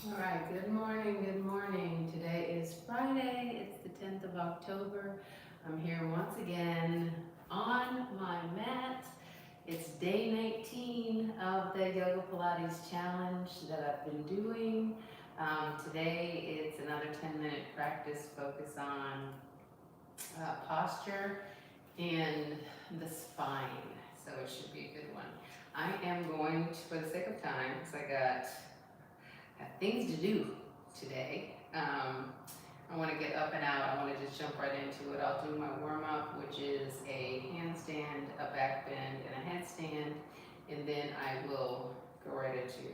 All right, good morning, good morning. Today is Friday, it's the 10th of October. I'm here once again on my mat. It's day 19 of the Yoga Pilates challenge that I've been doing. Today it's another 10-minute practice focus on posture and the spine, so it should be a good one. I am going to, for the sake of time, because I got things to do today. I want to get up and out. I want to just jump right into it. I'll do my warm up, which is a handstand, a back bend, and a headstand, and then I will go right into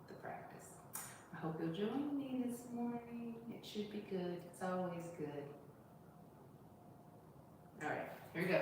the practice. I hope you'll join me this morning. It should be good. It's always good. All right, here we go.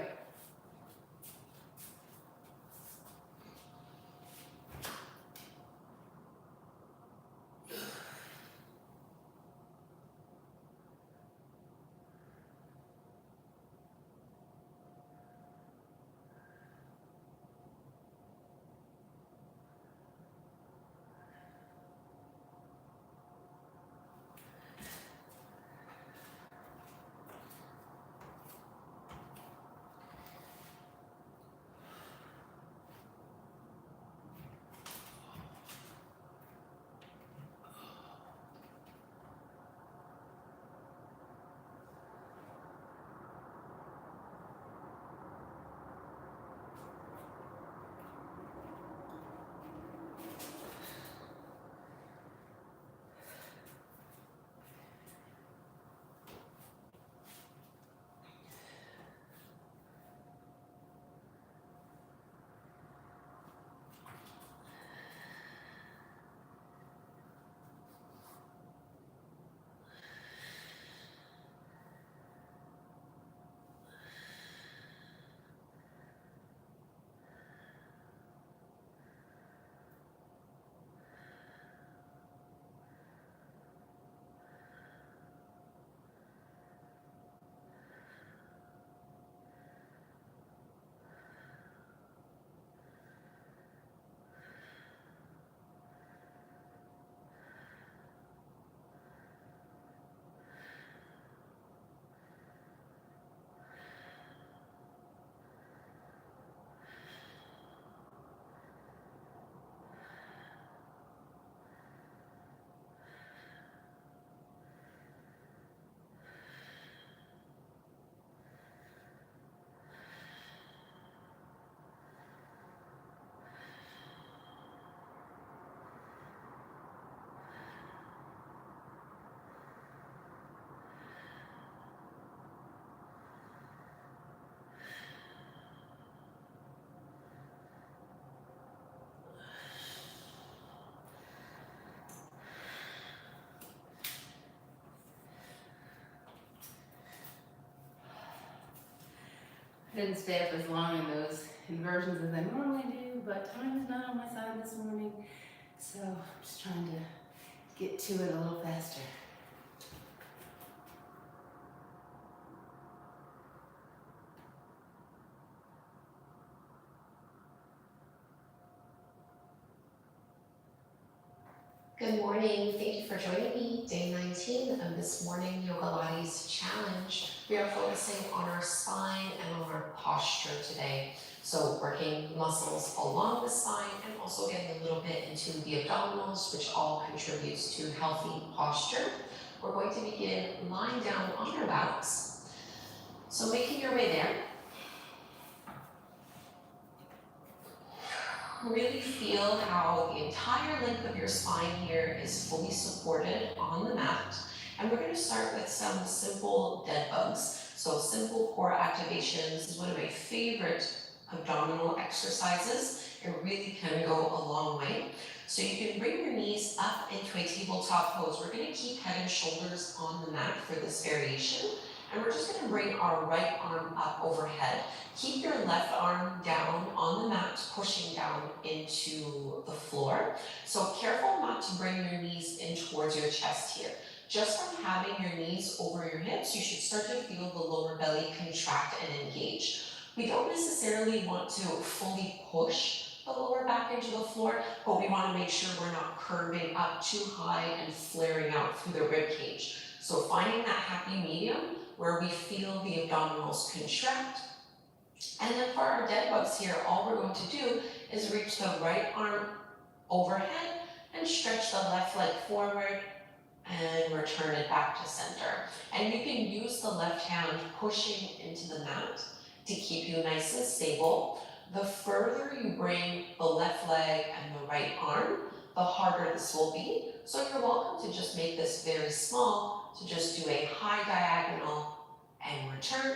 I didn't stay up as long in those inversions as I normally do, but time is not on my side this morning, so I'm just trying to get to it a little faster. Good morning. Thank you for joining me. Day 19 of this morning Yoga Pilates challenge. We are focusing on our spine and on our posture today. So working muscles along the spine and also getting a little bit into the abdominals, which all contributes to healthy posture. We're going to begin lying down on our backs. So making your way there. Really feel how the entire length of your spine here is fully supported on the mat. And we're going to start with some simple dead bugs. So simple core activations is one of my favorite abdominal exercises. It really can go a long way. So you can bring your knees up into a tabletop pose. We're going to keep head and shoulders on the mat for this variation. And we're just going to bring our right arm up overhead. Keep your left arm down on the mat, pushing down into the floor. So careful not to bring your knees in towards your chest here. Just from having your knees over your hips, you should start to feel the lower belly contract and engage. We don't necessarily want to fully push the lower back into the floor, but we want to make sure we're not curving up too high and flaring out through the rib cage. So finding that happy medium where we feel the abdominals contract. And then for our dead bugs here, all we're going to do is reach the right arm overhead and stretch the left leg forward and return it back to center. And you can use the left hand pushing into the mat to keep you nice and stable. The further you bring the left leg and the right arm, the harder this will be. So you're welcome to just make this very small, to just do a high diagonal and return,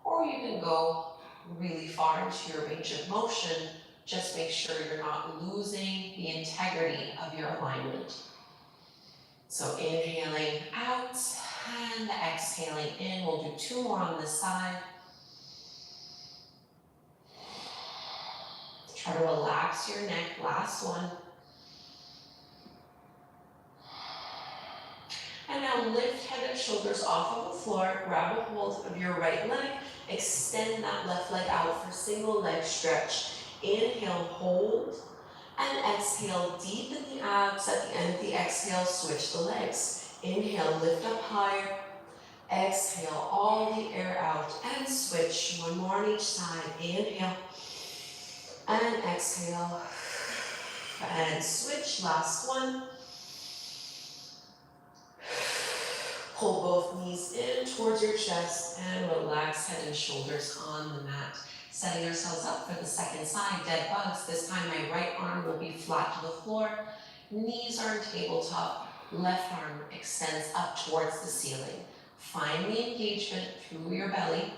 or you can go really far into your range of motion. Just make sure you're not losing the integrity of your alignment. So inhaling out and exhaling in. We'll do 2 more on this side. Try to relax your neck, last one. And now lift head and shoulders off of the floor, grab a hold of your right leg, extend that left leg out for single leg stretch. Inhale, hold, and exhale, deepen the abs. At the end of the exhale, switch the legs. Inhale, lift up higher. Exhale, all the air out, and switch. 1 more on each side. Inhale, and exhale, and switch. Last one. Pull both knees in towards your chest and relax head and shoulders on the mat. Setting ourselves up for the second side, dead bugs. This time my right arm will be flat to the floor. Knees are in tabletop. Left arm extends up towards the ceiling. Find the engagement through your belly.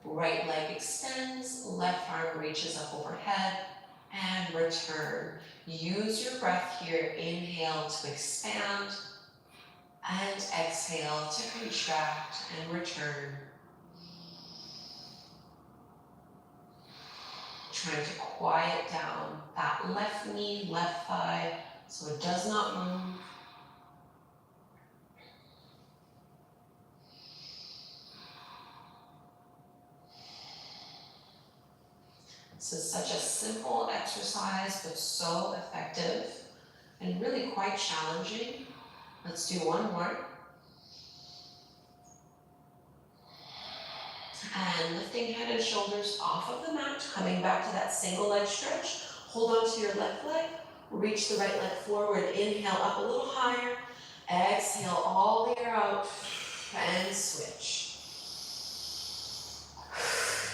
Right leg extends, left arm reaches up overhead, and return. Use your breath here. Inhale to expand, and exhale to contract and return. Trying to quiet down that left knee, left thigh, so it does not move. This is such a simple exercise, but so effective and really quite challenging. Let's do 1 more. And lifting head and shoulders off of the mat, coming back to that single leg stretch. Hold on to your left leg, reach the right leg forward, inhale up a little higher, exhale all the air out, and switch.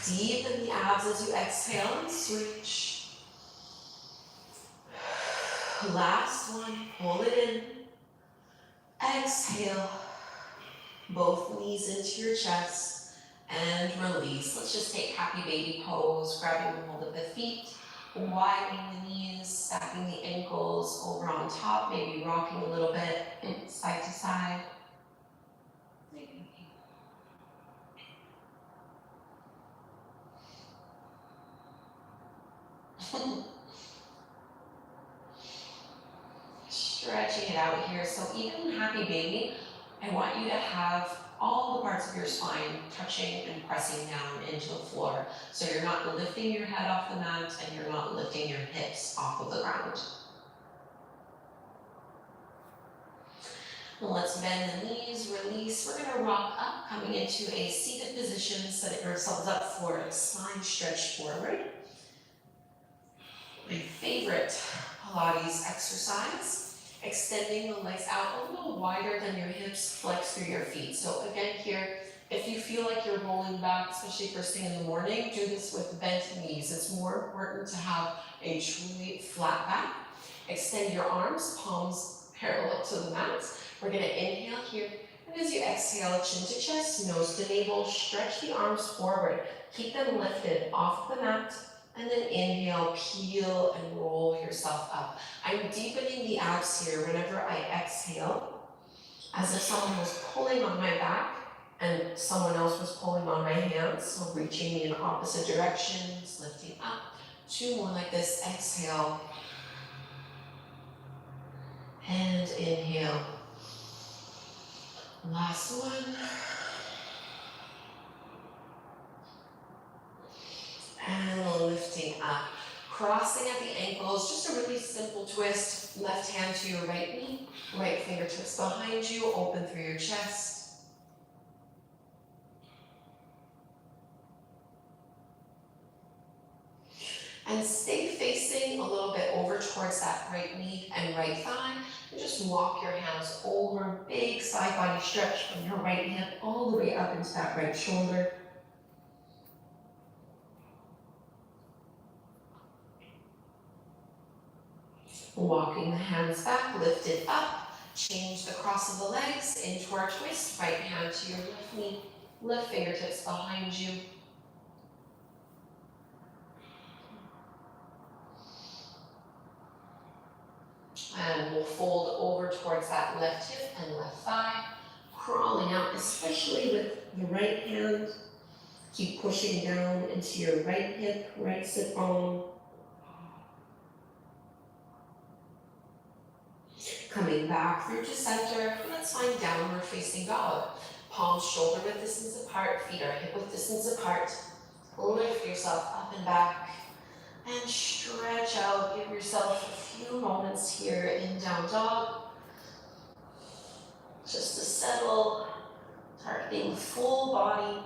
Deepen the abs as you exhale and switch. Last one, pull it in. Exhale, both knees into your chest. And release. Let's just take happy baby pose, grabbing a hold of the feet, widening the knees, stacking the ankles over on top, maybe rocking a little bit side to side. Stretching it out here. So even happy baby, I want you to have all the parts of your spine touching and pressing down into the floor. So you're not lifting your head off the mat and you're not lifting your hips off of the ground. Let's bend the knees, release. We're going to rock up, coming into a seated position, setting ourselves up for a spine stretch forward. My favorite Pilates exercise. Extending the legs out a little wider than your hips, flex through your feet. So again here, if you feel like you're rolling back, especially first thing in the morning, do this with bent knees. It's more important to have a truly flat back. Extend your arms, palms parallel to the mat. We're gonna inhale here, and as you exhale, chin to chest, nose to navel, stretch the arms forward. Keep them lifted off the mat. And then inhale, peel and roll yourself up. I'm deepening the abs here whenever I exhale, as if someone was pulling on my back and someone else was pulling on my hands. So reaching in opposite directions, lifting up. 2 more like this, exhale. And inhale. Last one. And lifting up. Crossing at the ankles, just a really simple twist. Left hand to your right knee, right fingertips behind you, open through your chest. And stay facing a little bit over towards that right knee and right thigh. And just walk your hands over, big side body stretch from your right hip all the way up into that right shoulder. Walking the hands back, lift it up. Change the cross of the legs into our twist. Right hand to your left knee, left fingertips behind you. And we'll fold over towards that left hip and left thigh, crawling out, especially with the right hand. Keep pushing down into your right hip, right sit bone. Coming back through to center, let's find downward facing dog. Palms shoulder width distance apart, feet are hip width distance apart. Lift yourself up and back. And stretch out, give yourself a few moments here in down dog. Just to settle, targeting the full body.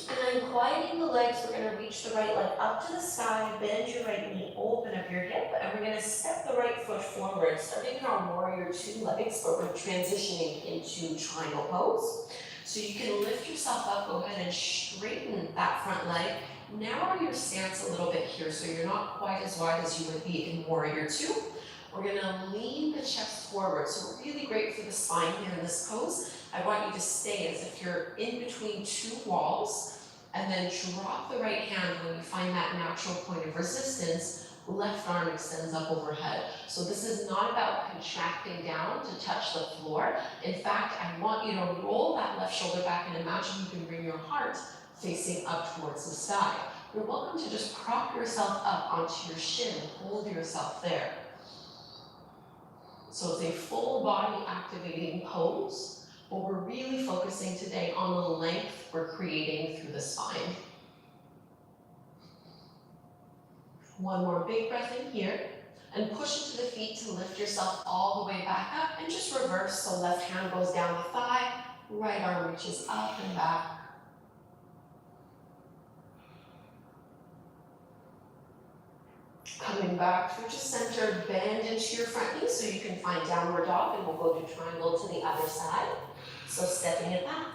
And then quieting the legs, we're gonna reach the right leg up to the sky, bend your right knee, open up your hip, and we're gonna step the right foot forward, starting in our warrior two legs, but we're transitioning into triangle pose. So you can lift yourself up, go ahead and straighten that front leg. Narrow your stance a little bit here so you're not quite as wide as you would be in warrior two. We're gonna lean the chest forward. So really great for the spine here in this pose. I want you to stay as if you're in between two walls and then drop the right hand when you find that natural point of resistance. Left arm extends up overhead. So this is not about contracting down to touch the floor. In fact, I want you to roll that left shoulder back and imagine you can bring your heart facing up towards the sky. You're welcome to just prop yourself up onto your shin, hold yourself there. So it's a full body activating pose, but we're really focusing today on the length we're creating through the spine. One more big breath in here, and push into the feet to lift yourself all the way back up, and just reverse, so left hand goes down the thigh, right arm reaches up and back. Coming back through to center, bend into your front knee so you can find downward dog, and we'll go to triangle to the other side. So stepping it back.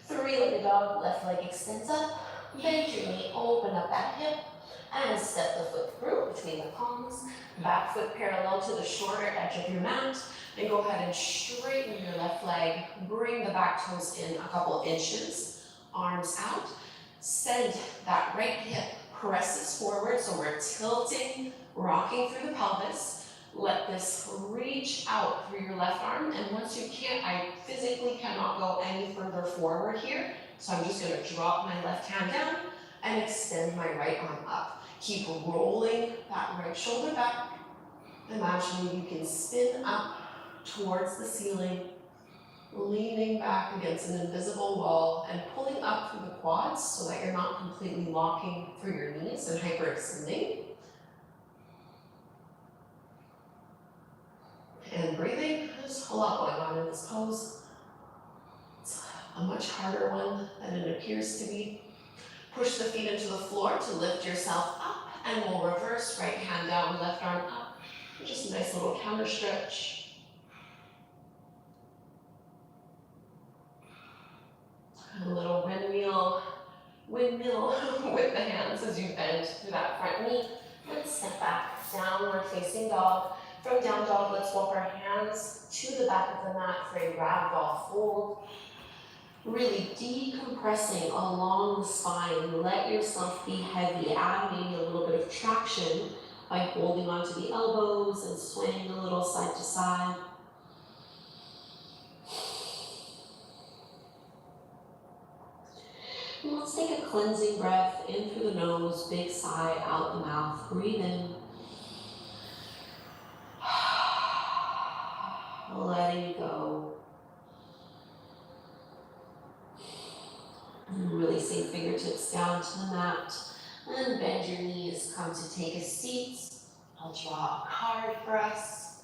Three-legged dog, left leg extends up, bend your knee, open up that hip, and step the foot through between the palms. Back foot parallel to the shorter edge of your mat, and go ahead and straighten your left leg, bring the back toes in a couple inches, arms out, send that right hip presses forward, so we're tilting, rocking through the pelvis. Let this reach out through your left arm, and once you can't, I physically cannot go any further forward here, so I'm just gonna drop my left hand down and extend my right arm up. Keep rolling that right shoulder back. Imagine you can spin up towards the ceiling, leaning back against an invisible wall and pulling up through the quads so that you're not completely locking through your knees and hyperextending. And breathing, there's a lot going on in this pose. It's a much harder one than it appears to be. Push the feet into the floor to lift yourself up, and we'll reverse, right hand down, left arm up. Just a nice little counter stretch. A little windmill with the hands as you bend through that front knee. And step back, downward facing dog. From down dog, let's walk our hands to the back of the mat for a ragdoll fold. Really decompressing along the spine. Let yourself be heavy. Add maybe a little bit of traction by holding onto the elbows and swaying a little side to side. And let's take a cleansing breath in through the nose, big sigh out the mouth. Breathe in. Letting go. And releasing fingertips down to the mat. And bend your knees, come to take a seat. I'll draw a card for us.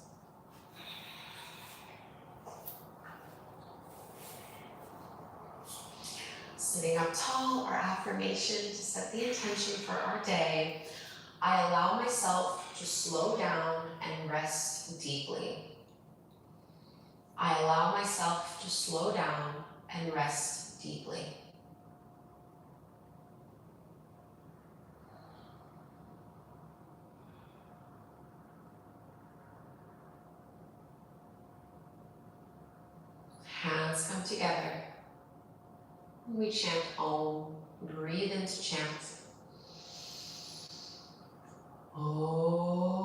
Sitting up tall, our affirmation to set the intention for our day. I allow myself to slow down and rest deeply. I allow myself to slow down and rest deeply. Hands come together. We chant Om. Breathe into chant. Om.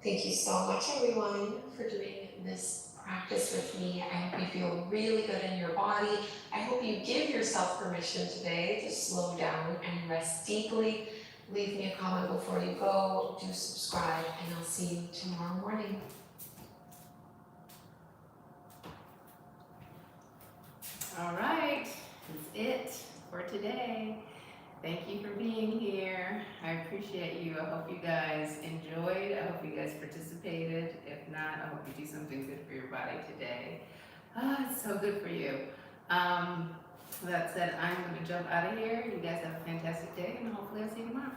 Thank you so much, everyone, for doing this practice with me. I hope you feel really good in your body. I hope you give yourself permission today to slow down and rest deeply. Leave me a comment before you go. Do subscribe, and I'll see you tomorrow morning. All right, that's it for today. Thank you for being here. I appreciate you. I hope you guys enjoyed. I hope you guys participated. If not, I hope you do something good for your body today. It's so good for you. That said, I'm gonna jump out of here. You guys have a fantastic day, and hopefully I'll see you tomorrow.